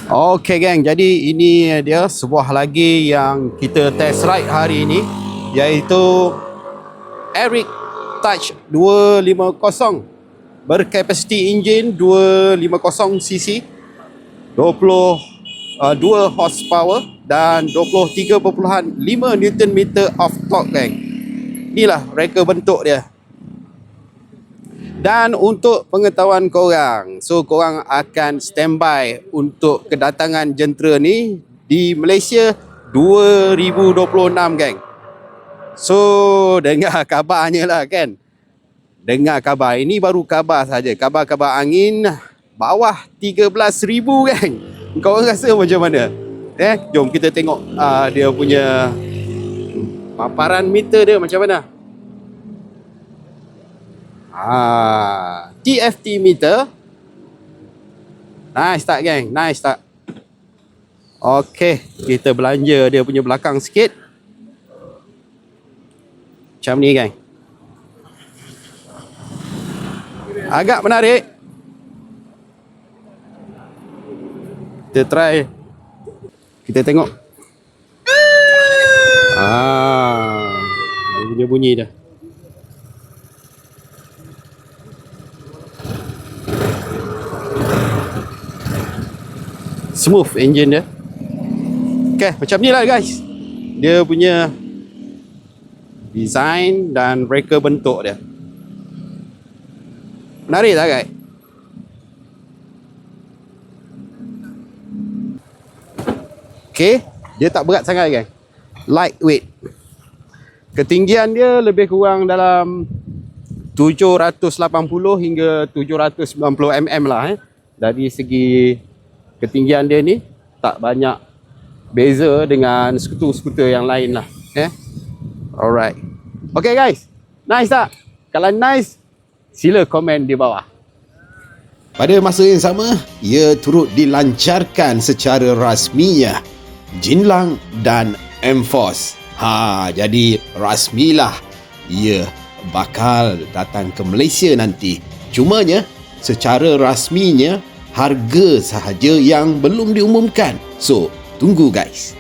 Okay geng, jadi ini dia sebuah lagi yang kita test ride hari ini, iaitu Aeric Touch 250 berkapasiti enjin 250cc, 2 horsepower dan 23.5 Nm of torque geng. Inilah reka bentuk dia. Dan untuk pengetahuan korang, so korang akan standby untuk kedatangan jentera ni di Malaysia 2026 geng. So dengar kabarnya lah kan. Dengar kabar, ini baru kabar saja. Kabar-kabar angin bawah 13,000 geng. Korang rasa macam mana? Jom kita tengok dia punya paparan meter dia macam mana. TFT meter. Nice tak geng? Nice tak? Okay, kita belanja dia punya belakang sikit. Macam ni geng. Agak menarik. Kita try. Kita tengok. Dia punya bunyi dah. Smooth engine dia. Okay, macam ni lah guys dia punya design dan reka bentuk dia. Menarik tak guys? Okay, dia tak berat sangat guys. Lightweight. Ketinggian dia lebih kurang dalam 780 hingga 790 mm lah. Dari segi ketinggian dia ni tak banyak beza dengan skuter-skuter yang lain lah. Alright. Okay guys, nice tak? Kalau nice, sila komen di bawah. Pada masa yang sama, ia turut dilancarkan secara rasminya Jinlang dan M-Force. Jadi rasmilah ia bakal datang ke Malaysia nanti. Cumanya secara rasminya harga sahaja yang belum diumumkan. So, tunggu guys.